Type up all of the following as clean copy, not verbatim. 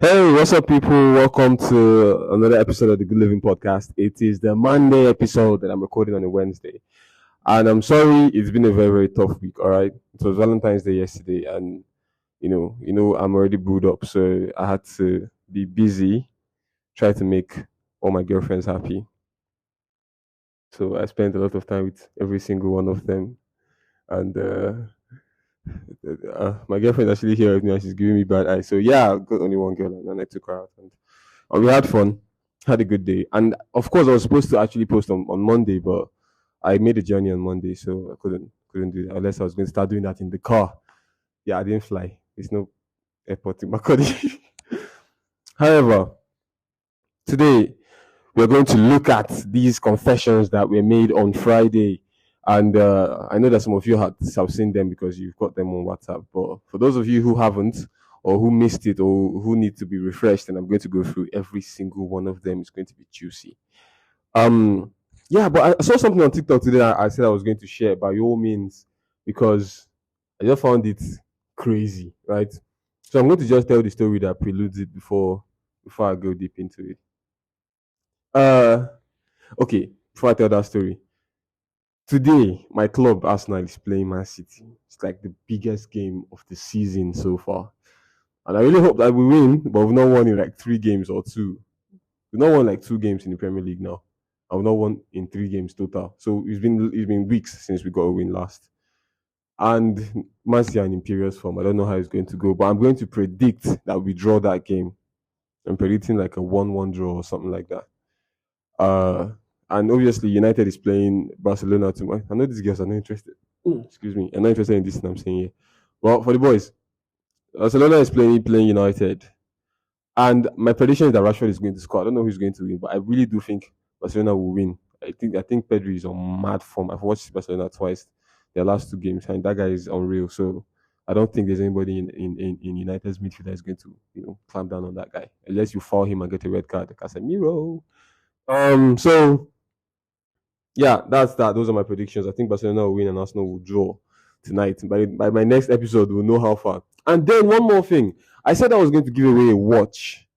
Hey, what's up, people? Welcome to another episode of the Good Living Podcast. It is the Monday episode that I'm recording on a Wednesday. And I'm sorry, it's been a very, very tough week, all right? It was Valentine's Day yesterday, and I'm already booed up, so I had to be busy, try to make all my girlfriends happy. So I spent a lot of time with every single one of them. And my girlfriend actually here with me and she's giving me bad eyes. So yeah, I got only one girl and I took her out. And we had fun, had a good day. And of course, I was supposed to actually post on Monday, but I made a journey on Monday, so I couldn't do that unless I was going to start doing that in the car. Yeah, I didn't fly. There's no airport in Makodi. However, today we're going to look at these confessions that were made on Friday. And I know that some of you have seen them because you've got them on WhatsApp. But for those of you who haven't, or who missed it, or who need to be refreshed, and I'm going to go through every single one of them. It's going to be juicy. Yeah, but I saw something on TikTok today that I said I was going to share by all means because I just found it crazy, right? So I'm going to just tell the story that preludes it before I go deep into it. Uh, okay. Before I tell that story, today my club Arsenal is playing Man City. It's like the biggest game of the season so far, and I really hope that we win. But we've not won in like 3 games or two. We've not won like 2 games in the Premier League now. I've not won in 3 games total. So it's been weeks since we got a win last. And Man City are in imperious form. I don't know how it's going to go, but I'm going to predict that we draw that game. I'm predicting like a 1-1 draw or something like that. And obviously United is playing Barcelona tomorrow. I know these guys are not interested. Excuse me, I'm not interested in this thing I'm saying here. Well, for the boys, Barcelona is playing United. And my prediction is that Rashford is going to score. I don't know who's going to win, but I really do think Barcelona will win. I think Pedri is on mad form. I've watched Barcelona twice, their last 2 games, and that guy is unreal. So I don't think there's anybody in United's midfield that is going to clamp down on that guy unless you foul him and get a red card. Casemiro. So yeah, that's that. Those are my predictions. I think Barcelona will win and Arsenal will draw tonight. By my next episode, we'll know how far. And then one more thing. I said I was going to give away a watch.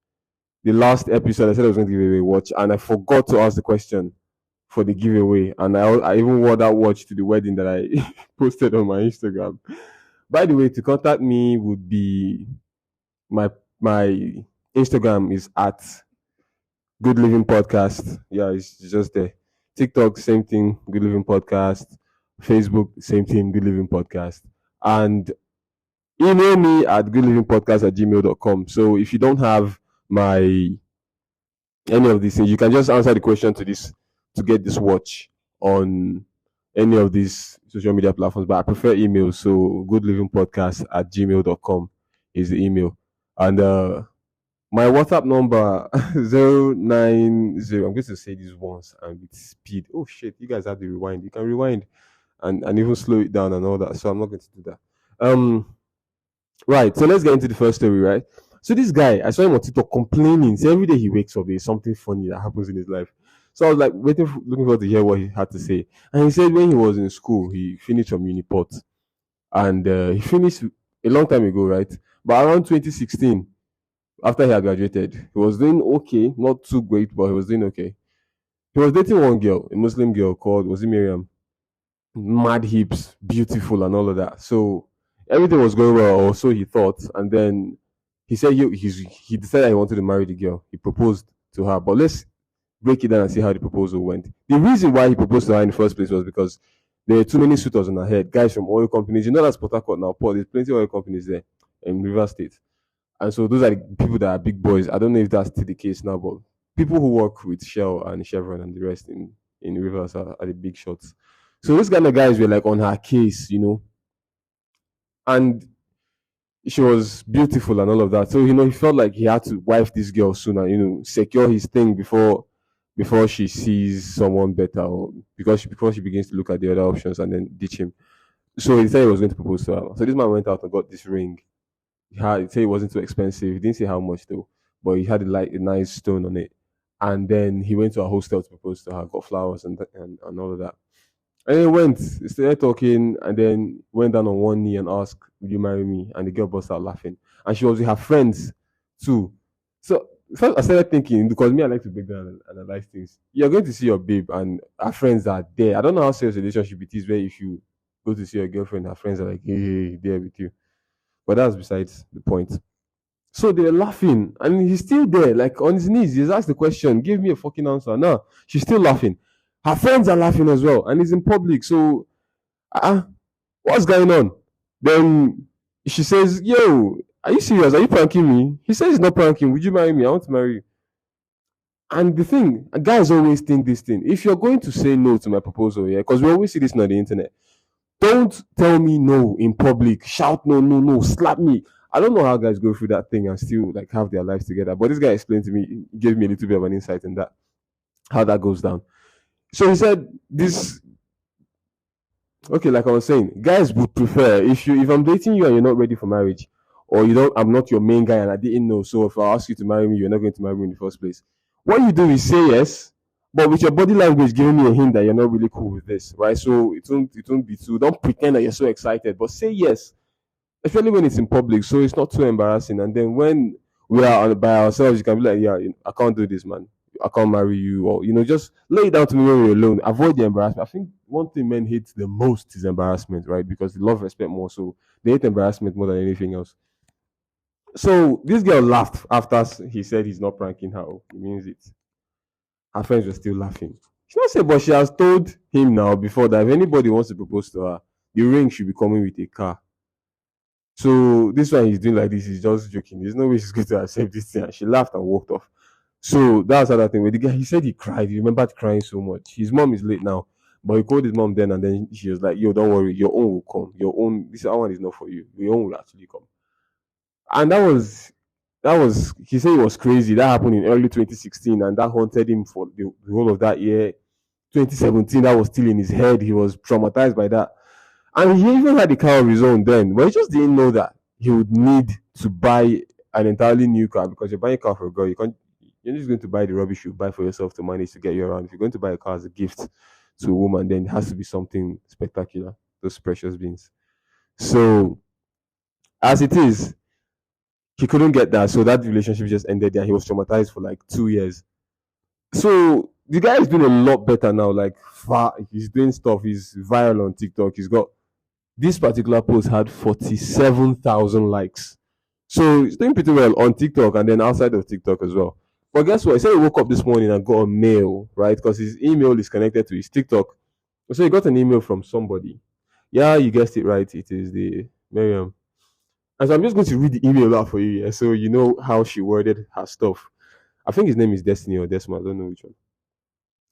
The last episode, I said I was going to give away a watch, and I forgot to ask the question for the giveaway. And I even wore that watch to the wedding that I posted on my Instagram. By the way, to contact me would be my Instagram is at Good Living Podcast. Yeah, it's just there. TikTok, same thing, Good Living Podcast. Facebook, same thing, Good Living Podcast. And email me at goodlivingpodcast@gmail.com. So if you don't have any of these things, you can just answer the question to get this watch on any of these social media platforms. But I prefer email. So goodlivingpodcast@gmail.com is the email. And my WhatsApp number 090. I'm going to say this once and with speed. Oh shit, you guys have the rewind. You can rewind and even slow it down and all that. So I'm not going to do that. Right. So let's get into the first story, right? So this guy, I saw him on TikTok complaining. See, every day he wakes up, there's something funny that happens in his life. So I was like looking forward to hear what he had to say. And he said when he was in school, he finished from Uniport, and he finished a long time ago, right? But around 2016, after he had graduated, he was doing okay, not too great, but he was doing okay. He was dating one girl, a Muslim girl called was it Miriam? Mad hips, beautiful, and all of that. So everything was going well, or so he thought. And then he said he decided he wanted to marry the girl. He proposed to her. But let's break it down and see how the proposal went. The reason why he proposed to her in the first place was because there were too many suitors on her head, guys from oil companies. You know that's Port Harcourt now, Port. There's plenty of oil companies there in River State. And so those are the people that are big boys. I don't know if that's still the case now, but people who work with Shell and Chevron and the rest in Rivers are the big shots. So those kind of guys were like on her case, and she was beautiful and all of that. So he felt like he had to wife this girl sooner, secure his thing before she sees someone better, or before she begins to look at the other options and then ditch him. So he said he was going to propose to her. So this man went out and got this ring. He said it wasn't too expensive. He didn't say how much though, but he had a nice stone on it. And then he went to a hostel to propose to her, got flowers and all of that. And he started talking, and then went down on one knee and asked, "Will you marry me?" And the girl burst out laughing. And she was with her friends too. So first I started thinking, because me, I like to break down and analyze things. You're going to see your babe and her friends are there. I don't know how serious relationship it is where if you go to see your girlfriend, her friends are like, hey, there with you. But that's besides the point. So they were laughing, and he's still there, like on his knees. He's asked the question, give me a fucking answer. No, she's still laughing. Her friends are laughing as well, and he's in public. So, uh, what's going on? Then she says, yo, are you serious? Are you pranking me? He says he's not pranking. Would you marry me? I want to marry you. And the thing, guys always think this thing. If you're going to say no to my proposal, yeah, because we always see this on the internet, don't tell me no in public. Shout no, no, no. Slap me. I don't know how guys go through that thing and still like have their lives together. But this guy explained to me, he gave me a little bit of an insight in that, how that goes down. So he said this. Okay, like I was saying, guys would prefer if I'm dating you and you're not ready for marriage, or you don't, I'm not your main guy and I didn't know. So if I ask you to marry me, you're not going to marry me in the first place. What you do is say yes, but with your body language giving me a hint that you're not really cool with this, right? So it won't be too. Don't pretend that you're so excited, but say yes, especially when it's in public, so it's not too embarrassing. And then when we are by ourselves, you can be like, yeah, I can't do this, man. I can't marry you, or just lay it down to me when we're alone. Avoid the embarrassment. I think one thing men hate the most is embarrassment, right? Because they love respect more, so they hate embarrassment more than anything else. So this girl laughed after he said he's not pranking her. He means it. Her friends were still laughing. She not say, but she has told him now before that if anybody wants to propose to her, the ring should be coming with a car. So this one he's doing like this, he's just joking. There's no way she's going to accept this thing. And she laughed and walked off. So that's another thing with the guy. He said he cried. He remembered crying so much. His mom is late now, but he called his mom then, and then she was like, "Yo, don't worry, your own will come. Your own. This one is not for you. Your own will actually come." And that was. He said it was crazy. That happened in early 2016, and that haunted him for the whole of that year. 2017, that was still in his head. He was traumatized by that. And he even had a car of his own then, but he just didn't know that he would need to buy an entirely new car, because you're buying a car for a girl. You're just going to buy the rubbish you buy for yourself to manage to get you around. If you're going to buy a car as a gift to a woman, then it has to be something spectacular. Those precious beans. So as it is, he couldn't get that. So that relationship just ended there. He was traumatized for like 2 years. So the guy is doing a lot better now. Like far, he's doing stuff. He's viral on TikTok. He's got this particular post had 47,000 likes. So he's doing pretty well on TikTok and then outside of TikTok as well. But guess what? He said he woke up this morning and got a mail, right? Because his email is connected to his TikTok. So he got an email from somebody. Yeah, you guessed it right. It is the Miriam. And so I'm just going to read the email out for you, yeah, so you know how she worded her stuff. I think his name is Destiny or Desma. I don't know which one.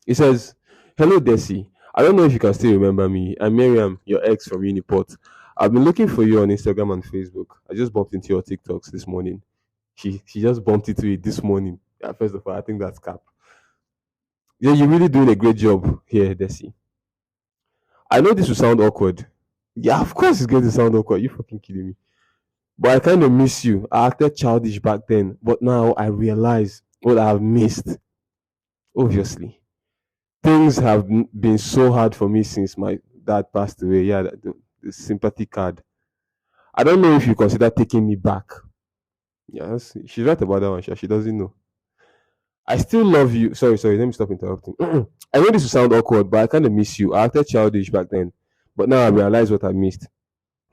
It says, "Hello, Desi. I don't know if you can still remember me. I'm Miriam, your ex from Uniport. I've been looking for you on Instagram and Facebook. I just bumped into your TikToks this morning." She just bumped into it this morning. Yeah, first of all, I think that's cap. Yeah, you're really doing a great job here, Desi. I know this will sound awkward. Yeah, of course it's going to sound awkward. You fucking kidding me? But I kind of miss you. I acted childish back then, but now I realize what I have missed. Obviously, things have been so hard for me since my dad passed away. Yeah, the sympathy card. I don't know if you consider taking me back. Yes, she's right about that one. She doesn't know. I still love you. Sorry. Let me stop interrupting. I know this will sound awkward, but I kind of miss you. I acted childish back then, but now I realize what I missed.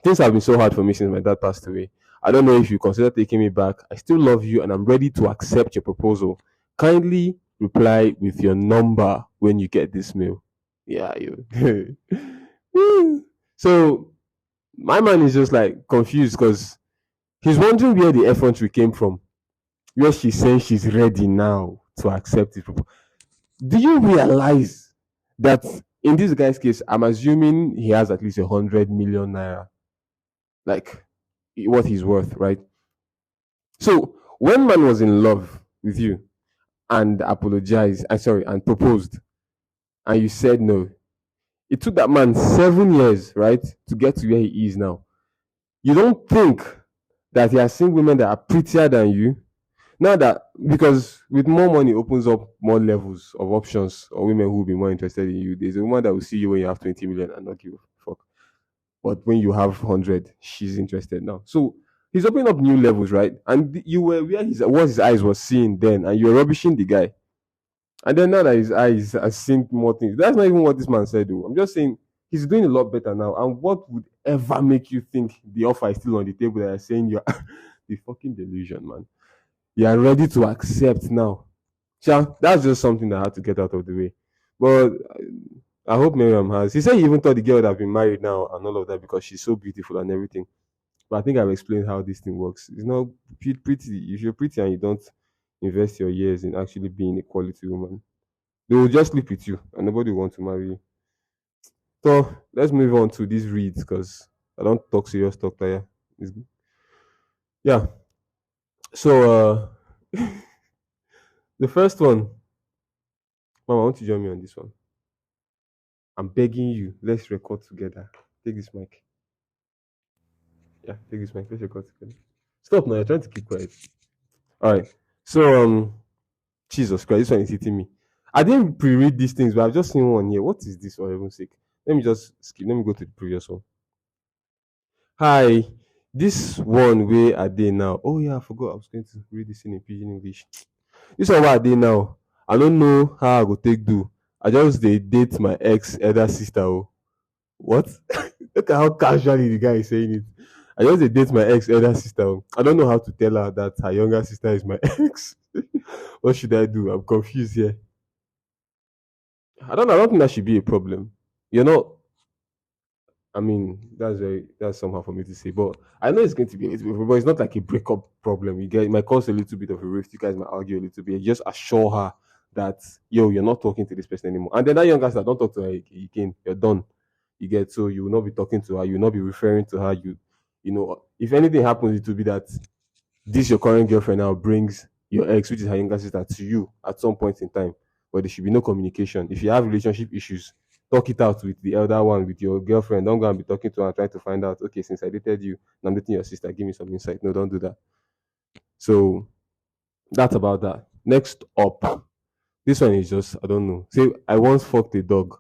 Things have been so hard for me since my dad passed away. I don't know if you consider taking me back. I still love you and I'm ready to accept your proposal. Kindly reply with your number when you get this mail. Yeah, you. So my man is just like confused because he's wondering where the effrontery came from. Where she's saying she's ready now to accept it. Do you realize that in this guy's case, I'm assuming he has at least 100 million naira, like what he's worth, right? So when man was in love with you and apologized, and proposed, and you said no, it took that man 7 years, right, to get to where he is now. You don't think that he has seen women that are prettier than you? Now that, because with more money opens up more levels of options or women who will be more interested in you. There's a woman that will see you when you have 20 million and not give a fuck. But when you have 100, she's interested now. So He's opening up new levels, right? And you were where his eyes was seeing then, and you're rubbishing the guy. And then now that his eyes are seeing more things, that's not even what this man said. Though I'm just saying he's doing a lot better now. And what would ever make you think the offer is still on the table? That are saying you're the fucking delusion, man. You are ready to accept now. Sure, that's just something that I had to get out of the way. But I hope Miriam has. He said he even thought the girl would have been married now and all of that because she's so beautiful and everything. But I think I've explained how this thing works. It's not pretty. If you're pretty and you don't invest your years in actually being a quality woman, they will just sleep with you and nobody will want to marry you. So let's move on to these reads because I don't talk serious talk there. Yeah. So the first one, Mama, I want to join me on this one. I'm begging you, let's record together. Take this mic. Yeah, take this mic. Let's record together. Stop now, you're trying to keep quiet. Alright. So Jesus Christ, this one is hitting me. I didn't pre-read these things, but I've just seen one here. What is this for heaven's sake? Let me just skip. Let me go to the previous one. Hi. This one where are they now? Oh yeah, I forgot I was going to read this in pidgin English. This one where are they now? I don't know how I go take do. I just they date my ex elder sister. Oh. What? Look at how casually the guy is saying it. I just dey date my ex elder sister. Oh. I don't know how to tell her that her younger sister is my ex. What should I do? I'm confused here. I don't think that should be a problem. You're not. I mean, that's somehow for me to say, but I know it's going to be a little bit, but it's not like a breakup problem. You get it might cause a little bit of a rift. You guys might argue a little bit. Just assure her that yo, you're not talking to this person anymore. And then that younger sister, don't talk to her again. You're done. You get so you will not be talking to her. You will not be referring to her. You know, if anything happens, it will be that this your current girlfriend now brings your ex, which is her younger sister, to you at some point in time. But there should be no communication. If you have relationship issues, talk it out with the elder one, with your girlfriend. Don't go and be talking to her and trying to find out, okay, since I dated you and I'm dating your sister, give me some insight. No, don't do that. So that's about that. Next up, this one is just, I don't know. Say, I once fucked a dog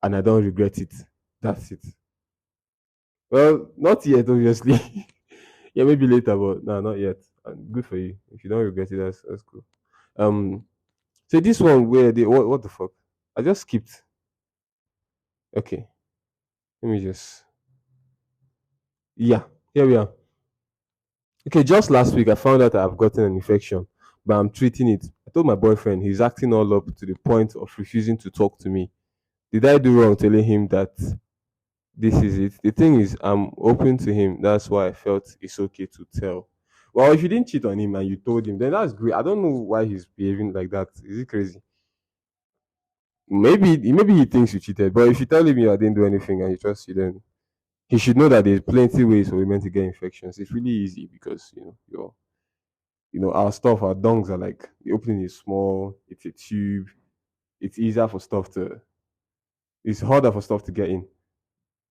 and I don't regret it. That's it. Well, not yet, obviously. Yeah, maybe later, but no, not yet. And good for you. If you don't regret it, that's cool. Um, so this one where they what the fuck? I just skipped. Okay, let me just yeah, here we are. Okay, just last week I found out I've gotten an infection, but I'm treating it. I told my boyfriend he's acting all up to the point of refusing to talk to me. Did I do wrong telling him that this is it? The thing is, I'm open to him. That's why I felt it's okay to tell. Well, if you didn't cheat on him and you told him, then that's great. I don't know why he's behaving like that. Is it crazy? Maybe he thinks you cheated, but if you tell him you didn't do anything and he trusts you, then he should know that there's plenty ways for women to get infections. It's really easy because our stuff, our dungs are like the opening is small. It's a tube. It's easier for stuff to. It's harder for stuff to get in.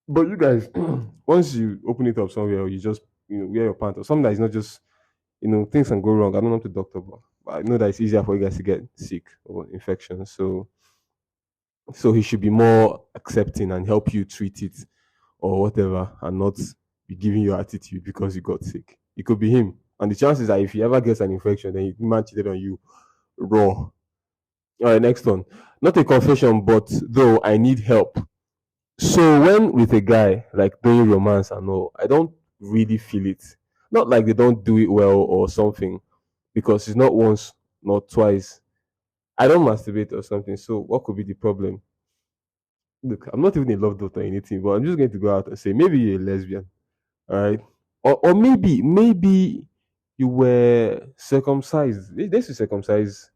But you guys, once you open it up somewhere, or you just wear your pants or something that is not just things can go wrong. I don't know the doctor, but I know that it's easier for you guys to get sick or infections. So he should be more accepting and help you treat it or whatever, and not be giving you attitude because you got sick. It could be him, and the chances are if he ever gets an infection, then he man cheated on you raw. All right, next one. Not a confession, but though I need help. So when with a guy like doing romance and all, I don't really feel it. Not like they don't do it well or something, because it's not once, not twice. I don't masturbate or something. So what could be the problem? Look, I'm not even a love daughter or anything, but I'm just going to go out and say maybe you're a lesbian, all right? Or maybe you were circumcised. They used to circumcise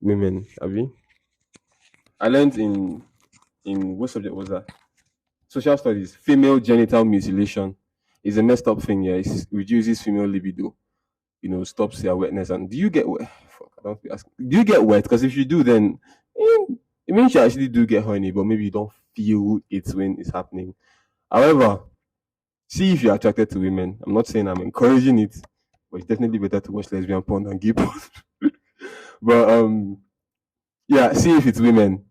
women, have you? I learned in what subject was that? Social studies. Female genital mutilation is a messed up thing. Yeah, it reduces female libido. Stops their wetness. And do you get wet? Fuck, I don't be asking. Do you get wet? Because if you do, then it means you actually do get horny, but maybe you don't feel it when it's happening. However, see if you're attracted to women. I'm not saying I'm encouraging it, but it's definitely better to watch lesbian porn than gay porn. But yeah, see if it's women,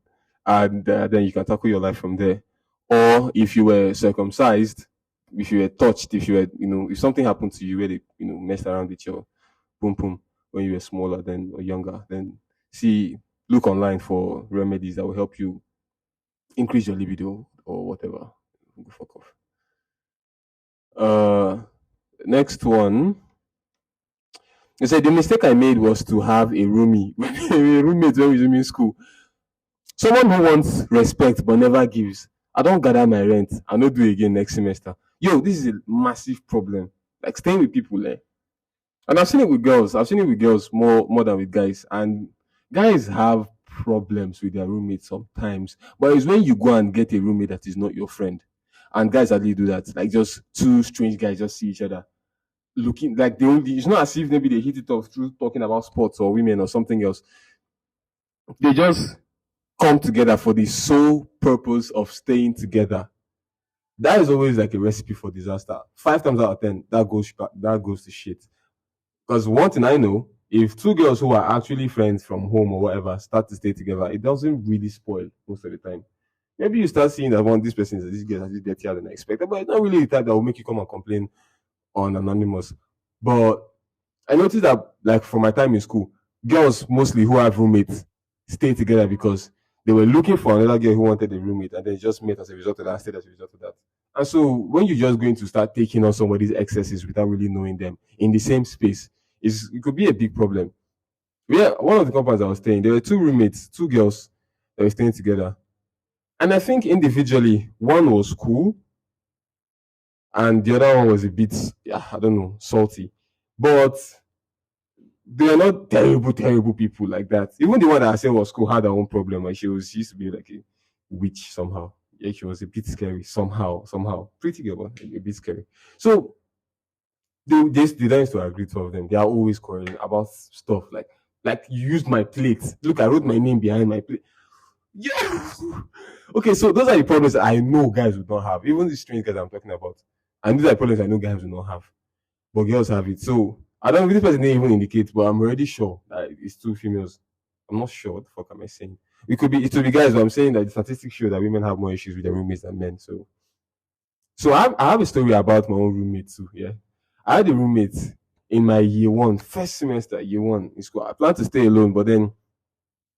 and then you can tackle your life from there. Or if you were circumcised, if you were touched, if you were, if something happened to you where they, messed around with your boom boom when you were smaller then or younger, then see, look online for remedies that will help you increase your libido or whatever. Go fuck off. Next one. They said the mistake I made was to have a roomie, a roommate when we were in school. Someone who wants respect but never gives. I don't gather my rent. I don't do it again next semester. Yo, this is a massive problem. Like staying with people, eh? And I've seen it with girls. I've seen it with girls more than with guys. And guys have problems with their roommates sometimes. But it's when you go and get a roommate that is not your friend. And guys actually do that. Like just two strange guys just see each other looking like they only, it's not as if maybe they hit it off through talking about sports or women or something else. They just come together for the sole purpose of staying together. That is always like a recipe for disaster. 5 times out of 10, that goes to shit. Because one thing I know, if two girls who are actually friends from home or whatever start to stay together, it doesn't really spoil most of the time. Maybe you start seeing that one, this person is this girl is dirtier than I expected, but it's not really the type that will make you come and complain on Anonymous. But I noticed that, like, from my time in school, girls mostly who have roommates stay together because they were looking for another girl who wanted a roommate, and they just met as a result of that, stayed as a result of that. And so, when you're just going to start taking on somebody's excesses without really knowing them in the same space, it could be a big problem. Yeah, one of the compounds I was staying, there were two roommates, two girls that were staying together. And I think individually, one was cool, and the other one was a bit, yeah, I don't know, salty. But they are not terrible, terrible people like that. Even the one that I said was cool had her own problem. And she used to be like a witch somehow. Yeah, she was a bit scary somehow. Pretty girl, but a bit scary. So they don't used to agree, two of them. They are always quarreling about stuff like you used my plate. Look, I wrote my name behind my plate. Yeah. Okay, so those are the problems that I know guys would not have. Even the strange guys I'm talking about. And these are the problems I know guys will not have. But girls have it. So I don't this person didn't even indicate, but I'm already sure that it's two females. I'm not sure what the fuck am I saying. It could be guys, but I'm saying that the statistics show that women have more issues with their roommates than men. So I have a story about my own roommate too. Yeah. I had a roommate in my year one, first semester, year one in school. I planned to stay alone, but then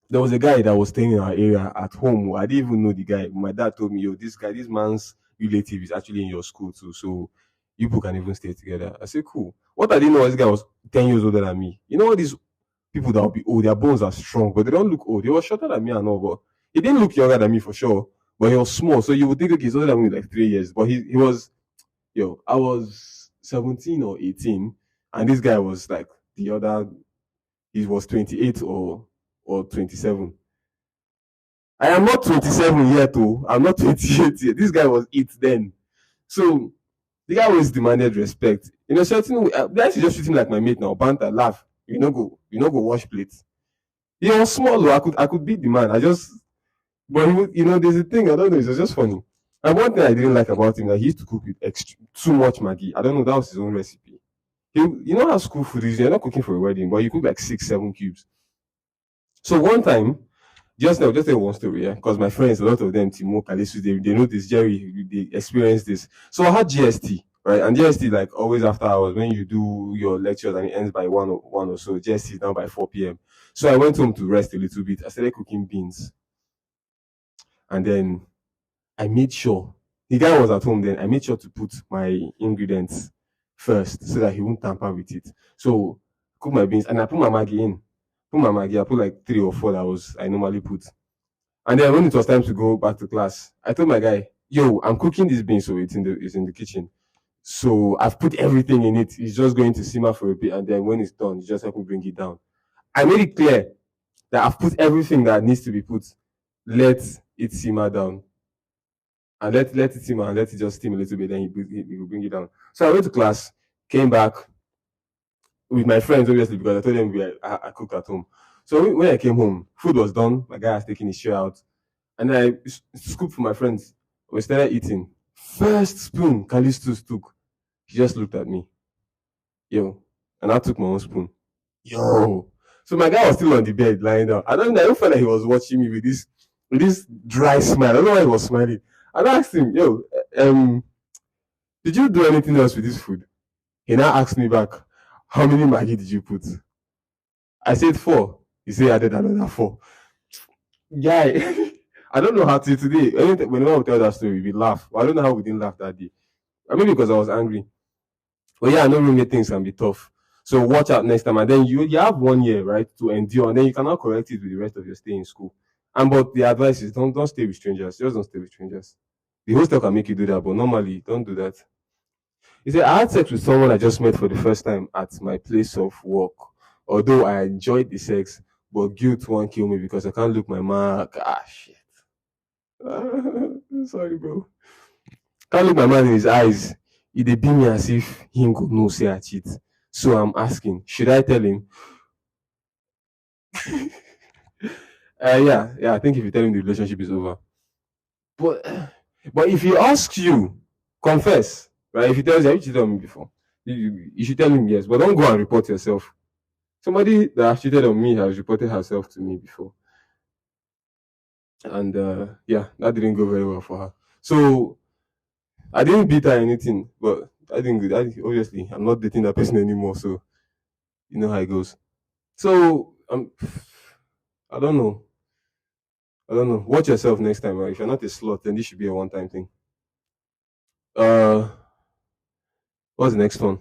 there was a guy that was staying in our area at home. I didn't even know the guy. My dad told me, yo, this man's relative is actually in your school too. So you people can even stay together. I said, cool. What I didn't know was this guy was 10 years older than me. You know what these people that will be old, their bones are strong, but they don't look old. They were shorter than me and all, but he didn't look younger than me for sure. But he was small. So you would think, okay, he's older than me like 3 years. But he was, I was 17 or 18, and this guy was like the other, he was 28 or 27. I am not 27 yet, though. I'm not 28 yet. This guy was 8 then. So the guy always demanded respect. Certain way, they actually just treat him like my mate now, banter, laugh. You know, go wash plates. He was small, though. I could beat the man. But there's a thing, I don't know, it was just funny. And one thing I didn't like about him that he used to cook with too much Maggi. I don't know, that was his own recipe. You know how school food is, you're not cooking for a wedding, but you cook like 6, 7 cubes. So one time, just tell one story, yeah. Because my friends, a lot of them, Timo, Kalisu, they know this, Jerry, they experienced this. So I had GST, right? And GST, like always after hours, when you do your lectures and it ends by one or so, GST is down by 4 p.m. So I went home to rest a little bit. I started cooking beans. And then I made sure the guy was at home then. I made sure to put my ingredients first so that he won't tamper with it. So cook my beans and I put my Maggi in. I put like 3 or 4 that I normally put. And then when it was time to go back to class, I told my guy, yo, I'm cooking this beans, so it's in the kitchen. So I've put everything in it. It's just going to simmer for a bit, and then when it's done, you just help me bring it down. I made it clear that I've put everything that needs to be put. Let it simmer down. And let it simmer and let it just steam a little bit, then he will bring it down. So I went to class, came back with my friends, obviously, because I told them I cooked at home. So when I came home, food was done. My guy was taking his share out. And then I scooped for my friends. We started eating. First spoon, Callistus took. He just looked at me. Yo. And I took my own spoon. Yo. So my guy was still on the bed, lying down. I don't feel like he was watching me with this dry smile. I don't know why he was smiling. And I asked him, yo, Did you do anything else with this food? He now asked me back, how many Maggi did you put? I said four. He said I added another four. Guy, I don't know how to today. Whenever we tell that story, we laugh. I don't know how we didn't laugh that day. I mean, because I was angry. But yeah, I know roommate things can be tough. So watch out next time. And then you have 1 year, right, to endure. And then you cannot correct it with the rest of your stay in school. And but the advice is don't stay with strangers. Just don't stay with strangers. The hostel can make you do that, but normally don't do that. He said, I had sex with someone I just met for the first time at my place of work. Although I enjoyed the sex, but guilt won't kill me because I can't look my mark. Ah, shit. Sorry, bro. Can't look my man in his eyes. He dey be me as if him go know say I cheat. So I'm asking, should I tell him? Yeah. I think if you tell him the relationship is over, but but if he asks you, confess, right? If he tells you, have you cheated on me before? You should tell him yes, but don't go and report yourself. Somebody that has cheated on me has reported herself to me before, and yeah, that didn't go very well for her. So I didn't beat her or anything, but I didn't. Obviously, I'm not dating that person anymore, so you know how it goes. So I don't know. I don't know. Watch yourself next time, right? If you're not a slut, then this should be a one-time thing. Uh, what's the next one?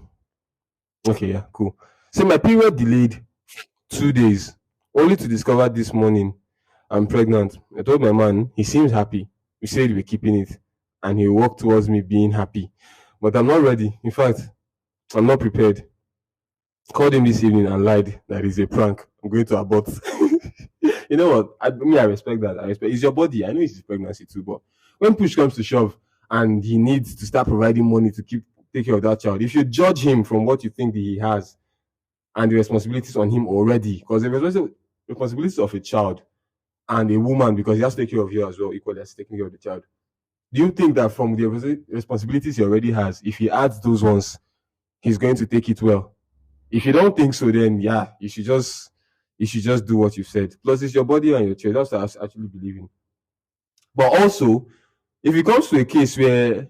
Okay, yeah, cool. So my period delayed 2 days, only to discover this morning I'm pregnant. I told my man, he seems happy. We said we're keeping it, and he walked towards me being happy. But I'm not ready. In fact, I'm not prepared. Called him this evening and lied that it's a prank. I'm going to abort. You know what? I respect that. I respect. It's your body. I know it's his pregnancy too, but when push comes to shove, and he needs to start providing money to take care of that child, if you judge him from what you think that he has and the responsibilities on him already, because the responsibilities of a child and a woman, because he has to take care of you as well, equally as taking care of the child. Do you think that from the responsibilities he already has, if he adds those ones, he's going to take it well? If you don't think so, then yeah, you should just do what you said. Plus, it's your body and your child. That's what I actually believe in. But also, if it comes to a case where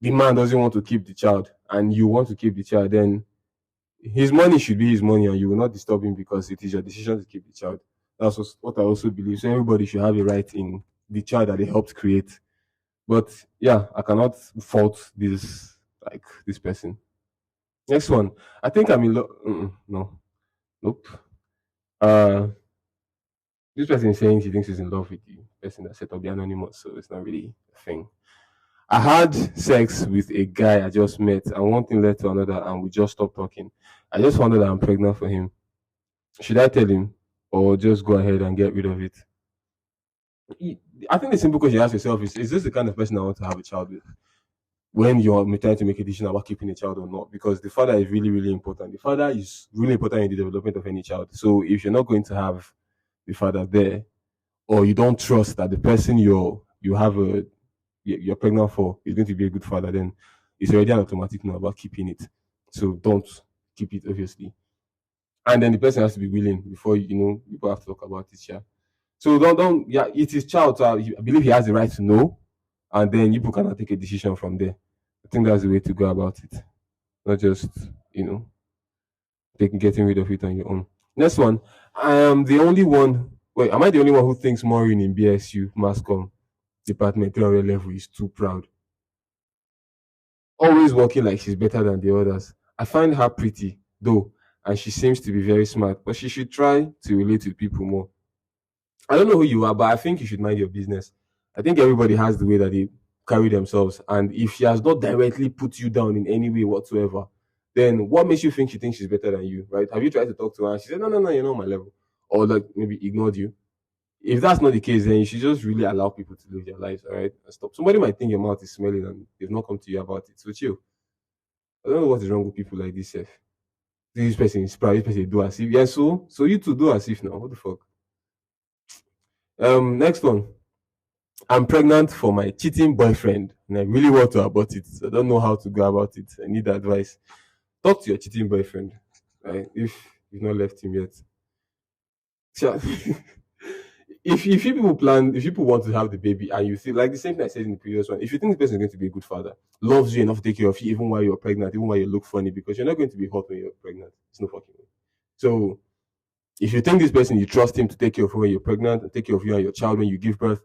the man doesn't want to keep the child and you want to keep the child, then his money should be his money and you will not disturb him because it is your decision to keep the child. That's what I also believe. So everybody should have a right in the child that they helped create. But yeah, I cannot fault this person. Next one. I think I'm in love. No. Nope. Uh, this person is saying she thinks she's in love with the person that set up the anonymous, so it's not really a thing. I had sex with a guy I just met, and one thing led to another, and we just stopped talking. I just found out that I'm pregnant for him. Should I tell him, or just go ahead and get rid of it? I think the simple question you ask yourself is this the kind of person I want to have a child with? When you're trying to make a decision about keeping a child or not, because the father is really, really important. The father is really important in the development of any child. So if you're not going to have the father there, or you don't trust that the person you're pregnant for is going to be a good father, then it's already an automatic no about keeping it. So don't keep it, obviously. And then the person has to be willing before people have to talk about it. Yeah. So don't yeah, it's his child. So I believe he has the right to know, and then you cannot take a decision from there. I think that's the way to go about it. Not just you know getting rid of it on your own. Next one. I am the only one. Wait, am I the only one who thinks Maureen in BSU Mascom department 300 level is too proud? Always walking like she's better than the others. I find her pretty though, and she seems to be very smart. But she should try to relate with people more. I don't know who you are, but I think you should mind your business. I think everybody has the way that they carry themselves, and if she has not directly put you down in any way whatsoever, then what makes you think she thinks she's better than you, right? Have you tried to talk to her and she said, no, no, no, you're not my level, or like maybe ignored you? If that's not the case, then you should just really allow people to live their lives, all right? And stop. Somebody might think your mouth is smelling and they've not come to you about it. So chill. I don't know what is wrong with people like this, Seth. This person is proud, this person do as if. Yeah, so you two do as if now. What the fuck? Next one. I'm pregnant for my cheating boyfriend and I really want to abort it. So I don't know how to go about it. I need advice. Talk to your cheating boyfriend, right? If you've not left him yet. Sure. if you people plan, if people want to have the baby, and you feel like the same thing I said in the previous one, if you think the person is going to be a good father, loves you enough to take care of you even while you're pregnant, even while you look funny, because you're not going to be hot when you're pregnant. It's no fucking way. So if you think this person, you trust him to take care of you when you're pregnant and take care of you and your child when you give birth,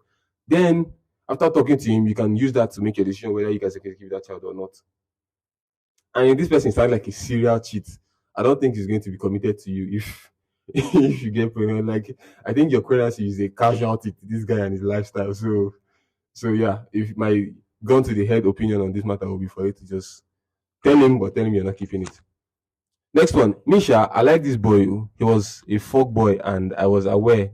then after talking to him, you can use that to make your decision whether you guys are going to give that child or not. And if this person sounds like a serial cheat, I don't think he's going to be committed to you if if you get pregnant. Like I think your pregnancy is a casualty to this guy and his lifestyle. So yeah, if my gun to the head opinion on this matter will be for you to just tell him, but tell him you're not keeping it. Next one, Misha. I like this boy. He was a folk boy, and I was aware.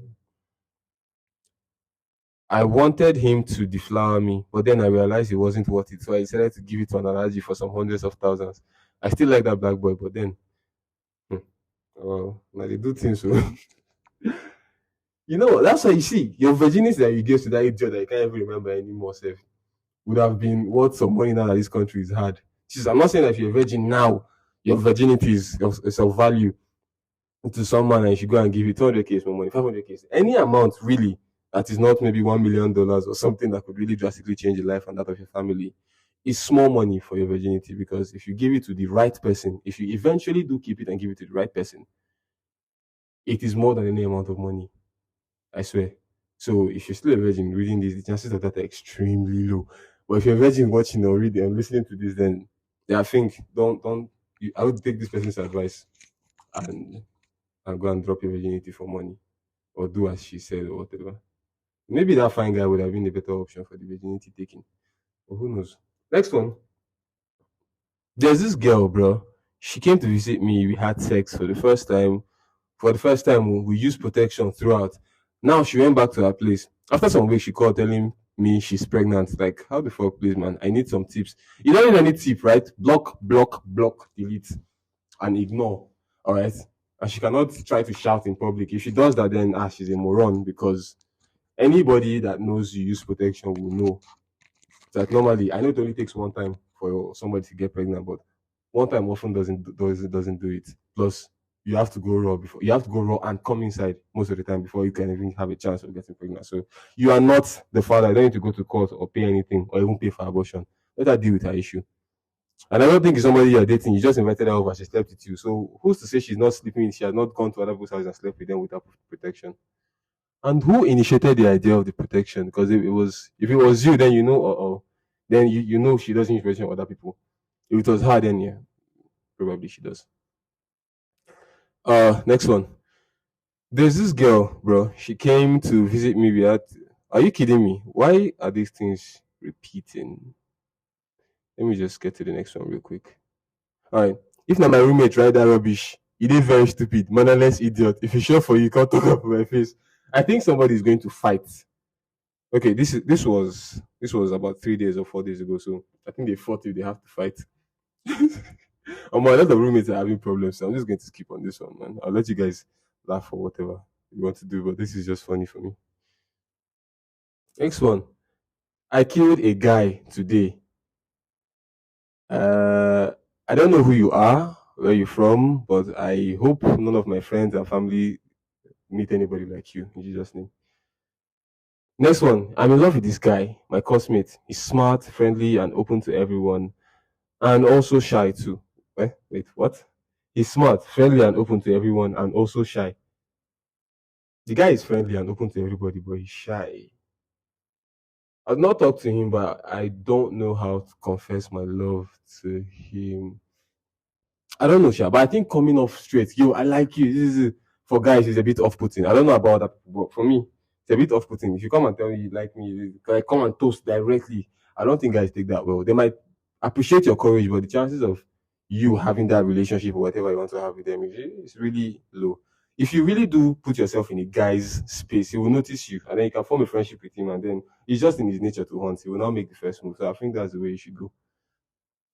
I wanted him to deflower me, but then I realized it wasn't worth it, so I decided to give it to an allergy for some hundreds of thousands. I still like that black boy, but then, hmm, well, now they do things so. You know, that's why you see your virginity that you gave to that idiot that you can't even remember anymore, self, would have been worth some money now that this country is hard. I'm not saying that if you're a virgin now, your virginity is of value to someone and you should go and give it 200k is more money, 500k, any amount really that is not maybe $1 million or something that could really drastically change your life and that of your family is small money for your virginity, because if you give it to the right person, if you eventually do keep it and give it to the right person, it is more than any amount of money. I swear. So if you're still a virgin reading this, the chances of that are extremely low. But if you're a virgin watching or reading and listening to this, then yeah, I think I would take this person's advice and go and drop your virginity for money or do as she said or whatever. Maybe that fine guy would have been a better option for the virginity taking. But who knows? Next one. There's this girl, bro. She came to visit me. We had sex for the first time. For the first time, we used protection throughout. Now she went back to her place. After some weeks, she called telling me she's pregnant. Like, how the fuck, please, man? I need some tips. You don't need any tip, right? Block, block, block, delete, and ignore. All right. And she cannot try to shout in public. If she does that, then she's a moron, because anybody that knows you use protection will know that normally, I know it only takes one time for somebody to get pregnant, but one time often doesn't do it. Plus, you have to go raw before you have to go raw and come inside most of the time before you can even have a chance of getting pregnant. So you are not the father. You don't need to go to court or pay anything or even pay for abortion. Let her deal with her issue. And I don't think it's somebody you're dating. You just invited her over. She slept with you. So who's to say she's not sleeping? She has not gone to other people's house and slept with them without protection. And who initiated the idea of the protection? Because if it was you, then you know, then you know she doesn't use protection with other people. If it was her, then yeah, probably she does. Next one. There's this girl, bro. She came to visit me. Are you kidding me? Why are these things repeating? Let me just get to the next one real quick. All right. If not my roommate write that rubbish, he did very stupid, mannerless idiot. If it's sure for you, can't talk up my face. I think somebody is going to fight. Okay, this was about 3 days or 4 days ago. So I think they fought if they have to fight. My lot of roommates are having problems, so I'm just going to skip on this one, man. I'll let you guys laugh or whatever you want to do, but this is just funny for me. Next one. I killed a guy today. I don't know who you are, where you're from, but I hope none of my friends and family meet anybody like you, in Jesus' name. Next one. I'm in love with this guy, my classmate. He's smart, friendly, and open to everyone, and also shy too. Wait, what? He's smart, friendly, and open to everyone, and also shy. The guy is friendly and open to everybody, but he's shy. I've not talked to him, but I don't know how to confess my love to him. I don't know, Sha, but I think coming off straight, yo, I like you. This is for guys, it's a bit off-putting. I don't know about that, but for me, it's a bit off-putting. If you come and tell me you like me, like come and toast directly, I don't think guys take that well. They might appreciate your courage, but the chances of you having that relationship or whatever you want to have with them is really low. If you really do put yourself in a guy's space, he will notice you, and then you can form a friendship with him, and then it's just in his nature to hunt. He will not make the first move. So I think that's the way you should go.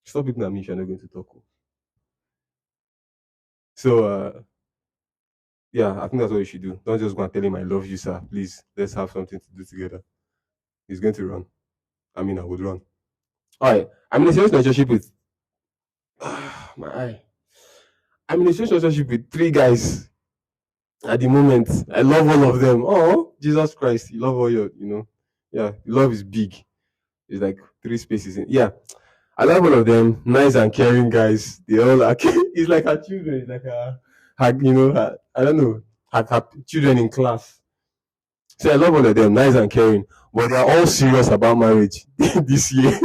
Stop looking at me if you're not going to talk. So yeah, I think that's what you should do. Don't just go and tell him I love you, sir. Please, let's have something to do together. He's going to run. I mean, I would run. All right. I'm in a serious relationship with my eye. I'm in a serious relationship with three guys. At the moment, I love all of them. Oh, Jesus Christ, you love all yeah, love is big. It's like three spaces. Yeah, I love all of them. Nice and caring guys. They all are. It's like her children. It's like I don't know, her children in class. So I love all of them. Nice and caring, but they are all serious about marriage this year.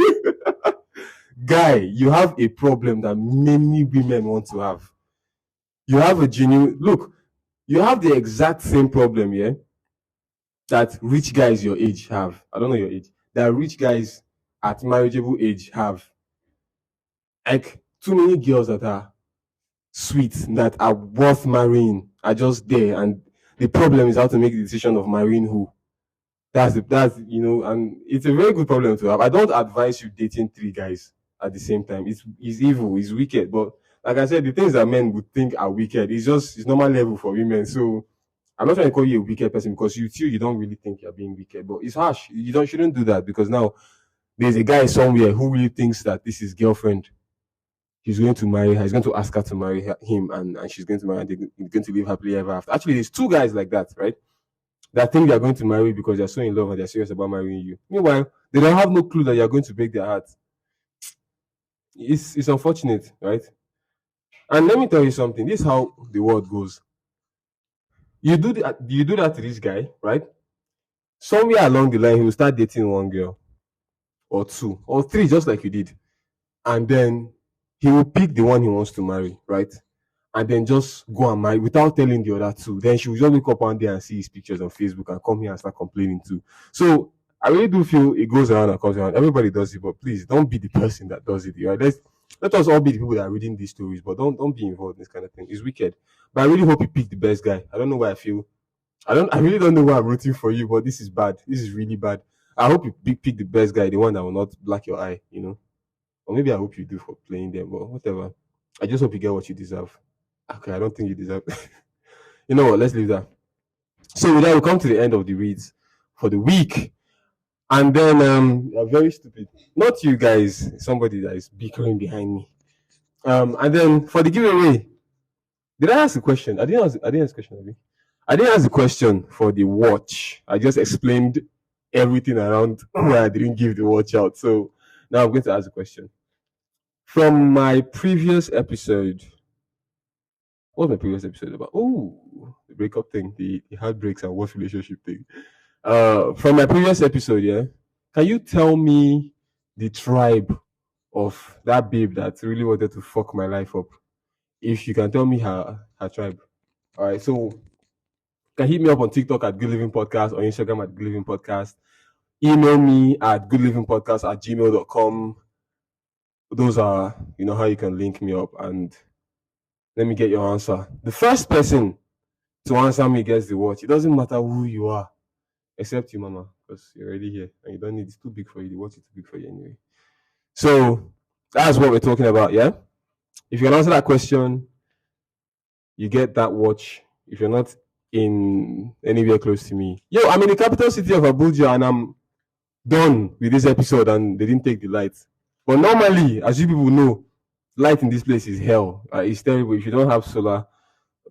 Guy, you have a problem that many women want to have. You have a genuine look. You have the exact same problem, yeah, that rich guys your age have. I don't know your age. That rich guys at marriageable age have. Like too many girls that are sweet, that are worth marrying, are just there, and the problem is how to make the decision of marrying who. And it's a very good problem to have. I don't advise you dating three guys at the same time. It's evil, it's wicked. But like I said, the things that men would think are wicked, it's normal level for women. So I'm not trying to call you a wicked person because you don't really think you're being wicked, but it's harsh. You shouldn't do that because now there's a guy somewhere who really thinks that this is girlfriend. He's going to marry her. He's going to ask her to marry him, and she's going to marry. And they're going to live happily ever after. Actually, there's two guys like that, right? That think they're going to marry because they're so in love and they're serious about marrying you. Meanwhile, they don't have no clue that you're going to break their heart. It's unfortunate, right? And let me tell you something. This is how the world goes. You do that to this guy, right? Somewhere along the line, he will start dating one girl, or two, or three, just like you did, and then he will pick the one he wants to marry, right? And then just go and marry without telling the other two. Then she will just wake up one day and see his pictures on Facebook and come here and start complaining too. So I really do feel it goes around and comes around. Everybody does it, but please don't be the person that does it. Right? Let us all be the people that are reading these stories, but don't be involved in this kind of thing. It's wicked. But I really hope you pick the best guy. I don't know why I feel. I really don't know why I'm rooting for you, but this is bad. This is really bad. I hope you pick the best guy, the one that will not black your eye, Or maybe I hope you do for playing them, but whatever. I just hope you get what you deserve. Okay, I don't think you deserve. You know what? Let's leave that. So with that, we come to the end of the reads for the week, and then you're very stupid. Not you guys. Somebody that is bickering behind me. And then for the giveaway, did I ask a question? I didn't ask a question. I didn't ask a question for the watch. I just explained everything around why I didn't give the watch out. So now I'm going to ask a question. From my previous episode, what was my previous episode about? Oh, the breakup thing, the heartbreaks and what relationship thing. From my previous episode, yeah, can you tell me the tribe of that babe that really wanted to fuck my life up? If you can tell me her tribe. All right, so you can hit me up on TikTok at Good Living Podcast or Instagram at Good Living Podcast. Email me at goodlivingpodcast@gmail.com. Those are, how you can link me up, and let me get your answer. The first person to answer me gets the watch. It doesn't matter who you are, except you, Mama, because you're already here and you don't need it's too big for you. The watch is too big for you anyway. So that's what we're talking about, yeah? If you can answer that question, you get that watch. If you're not in anywhere close to me, I'm in the capital city of Abuja and I'm done with this episode and they didn't take the light. But normally, as you people know, light in this place is hell. It's terrible. If you don't have solar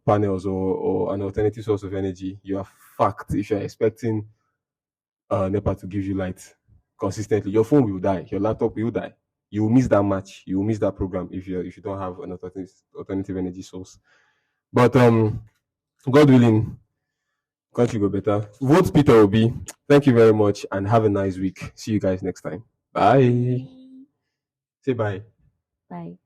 panels or an alternative source of energy, you are fucked if you're expecting NEPA to give you light consistently. Your phone will die. Your laptop will die. You will miss that match. You will miss that program if you don't have an alternative energy source. But God willing, country go better. Vote Peter Obi. Thank you very much and have a nice week. See you guys next time. Bye. Say bye. Bye.